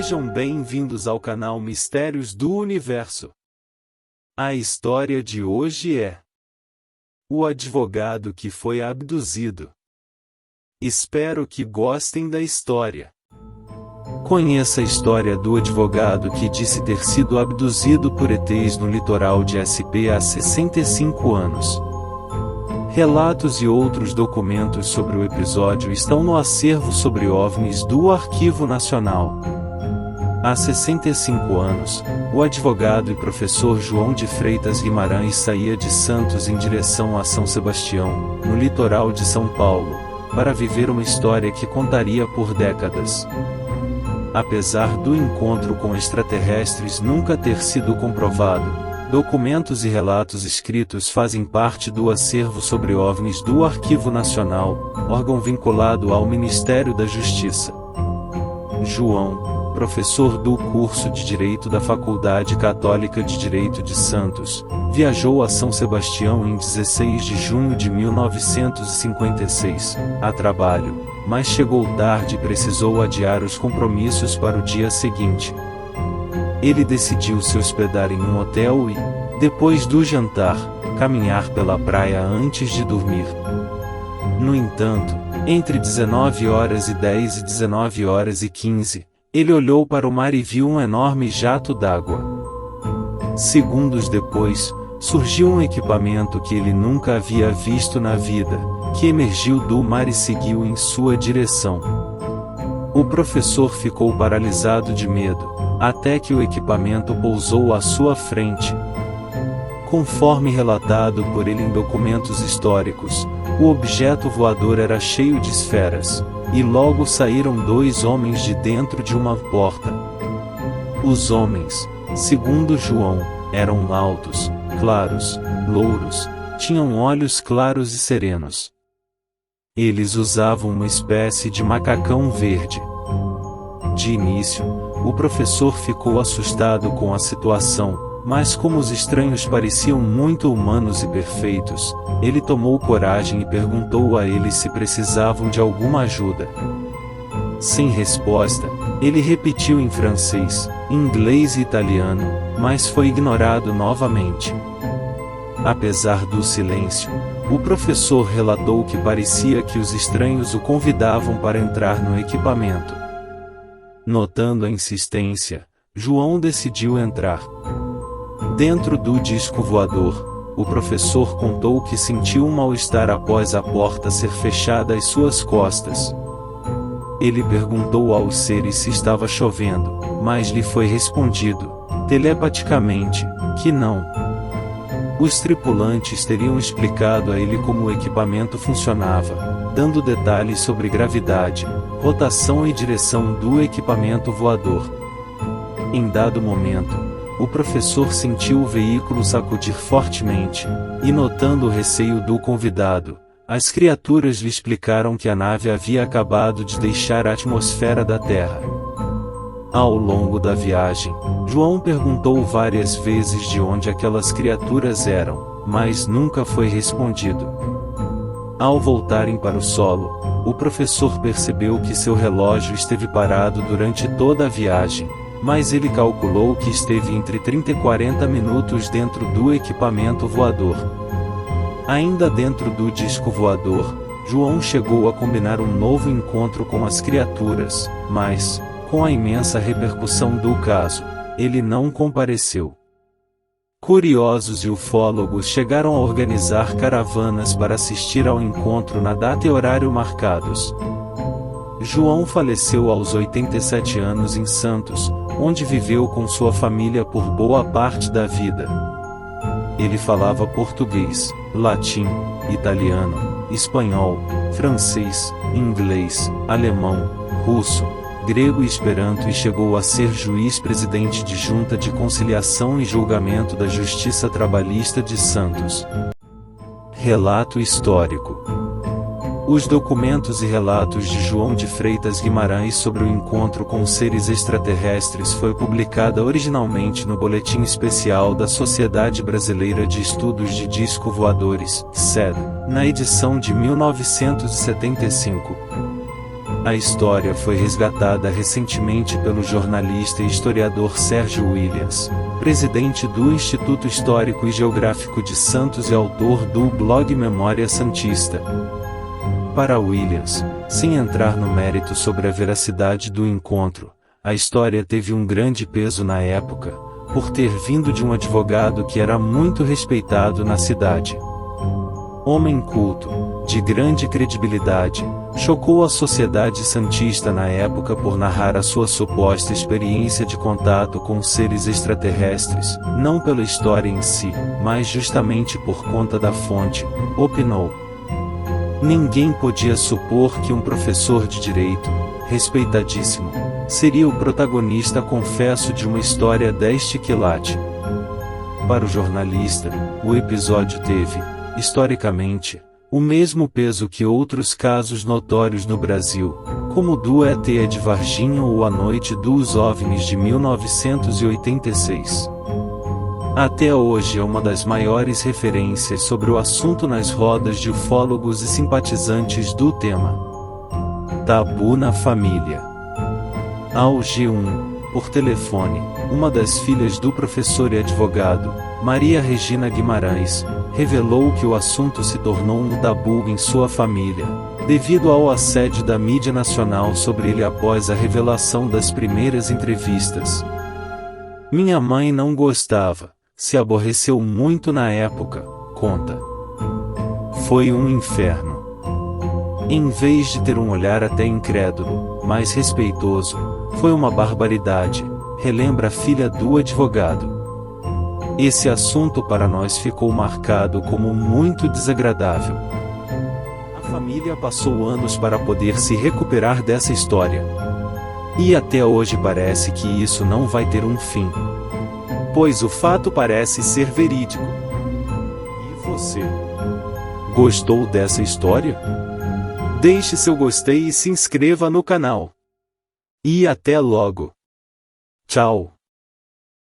Sejam bem-vindos ao canal Mistérios do Universo. A história de hoje é o advogado que foi abduzido. Espero que gostem da história. Conheça a história do advogado que disse ter sido abduzido por ETs no litoral de SP há 65 anos. Relatos e outros documentos sobre o episódio estão no acervo sobre OVNIs do Arquivo Nacional. Há 65 anos, o advogado e professor João de Freitas Guimarães saía de Santos em direção a São Sebastião, no litoral de São Paulo, para viver uma história que contaria por décadas. Apesar do encontro com extraterrestres nunca ter sido comprovado, documentos e relatos escritos fazem parte do acervo sobre OVNIs do Arquivo Nacional, órgão vinculado ao Ministério da Justiça. João, professor do curso de Direito da Faculdade Católica de Direito de Santos, viajou a São Sebastião em 16 de junho de 1956, a trabalho, mas chegou tarde e precisou adiar os compromissos para o dia seguinte. Ele decidiu se hospedar em um hotel e, depois do jantar, caminhar pela praia antes de dormir. No entanto, entre 19h10 e 19h15, ele olhou para o mar e viu um enorme jato d'água. Segundos depois, surgiu um equipamento que ele nunca havia visto na vida, que emergiu do mar e seguiu em sua direção. O professor ficou paralisado de medo, até que o equipamento pousou à sua frente. Conforme relatado por ele em documentos históricos, o objeto voador era cheio de esferas, e logo saíram dois homens de dentro de uma porta. Os homens, segundo João, eram altos, claros, louros, tinham olhos claros e serenos. Eles usavam uma espécie de macacão verde. De início, o professor ficou assustado com a situação, mas como os estranhos pareciam muito humanos e perfeitos, ele tomou coragem e perguntou a eles se precisavam de alguma ajuda. Sem resposta, ele repetiu em francês, inglês e italiano, mas foi ignorado novamente. Apesar do silêncio, o professor relatou que parecia que os estranhos o convidavam para entrar no equipamento. Notando a insistência, João decidiu entrar. Dentro do disco voador, o professor contou que sentiu um mal-estar após a porta ser fechada às suas costas. Ele perguntou aos seres se estava chovendo, mas lhe foi respondido, telepaticamente, que não. Os tripulantes teriam explicado a ele como o equipamento funcionava, dando detalhes sobre gravidade, rotação e direção do equipamento voador. Em dado momento, o professor sentiu o veículo sacudir fortemente, e notando o receio do convidado, as criaturas lhe explicaram que a nave havia acabado de deixar a atmosfera da Terra. Ao longo da viagem, João perguntou várias vezes de onde aquelas criaturas eram, mas nunca foi respondido. Ao voltarem para o solo, o professor percebeu que seu relógio esteve parado durante toda a viagem, mas ele calculou que esteve entre 30 e 40 minutos dentro do equipamento voador. Ainda dentro do disco voador, João chegou a combinar um novo encontro com as criaturas, mas, com a imensa repercussão do caso, ele não compareceu. Curiosos e ufólogos chegaram a organizar caravanas para assistir ao encontro na data e horário marcados. João faleceu aos 87 anos em Santos, onde viveu com sua família por boa parte da vida. Ele falava português, latim, italiano, espanhol, francês, inglês, alemão, russo, grego e esperanto e chegou a ser juiz-presidente de Junta de Conciliação e Julgamento da Justiça Trabalhista de Santos. Relato histórico. Os documentos e relatos de João de Freitas Guimarães sobre o encontro com seres extraterrestres foi publicada originalmente no Boletim Especial da Sociedade Brasileira de Estudos de Disco Voadores, SED, na edição de 1975. A história foi resgatada recentemente pelo jornalista e historiador Sérgio Williams, presidente do Instituto Histórico e Geográfico de Santos e autor do blog Memória Santista. Para Williams, sem entrar no mérito sobre a veracidade do encontro, a história teve um grande peso na época, por ter vindo de um advogado que era muito respeitado na cidade. Homem culto, de grande credibilidade, chocou a sociedade santista na época por narrar a sua suposta experiência de contato com seres extraterrestres, não pela história em si, mas justamente por conta da fonte, opinou. Ninguém podia supor que um professor de direito, respeitadíssimo, seria o protagonista confesso de uma história deste quilate. Para o jornalista, o episódio teve, historicamente, o mesmo peso que outros casos notórios no Brasil, como o do ET de Varginha ou a Noite dos OVNIs de 1986. Até hoje é uma das maiores referências sobre o assunto nas rodas de ufólogos e simpatizantes do tema. Tabu na família. Ao G1, por telefone, uma das filhas do professor e advogado, Maria Regina Guimarães, revelou que o assunto se tornou um tabu em sua família, devido ao assédio da mídia nacional sobre ele após a revelação das primeiras entrevistas. Minha mãe não gostava, se aborreceu muito na época, conta. Foi um inferno. Em vez de ter um olhar até incrédulo, mas respeitoso, foi uma barbaridade, relembra a filha do advogado. Esse assunto para nós ficou marcado como muito desagradável. A família passou anos para poder se recuperar dessa história. E até hoje parece que isso não vai ter um fim. Pois o fato parece ser verídico. E você? Gostou dessa história? Deixe seu gostei e se inscreva no canal. E até logo. Tchau.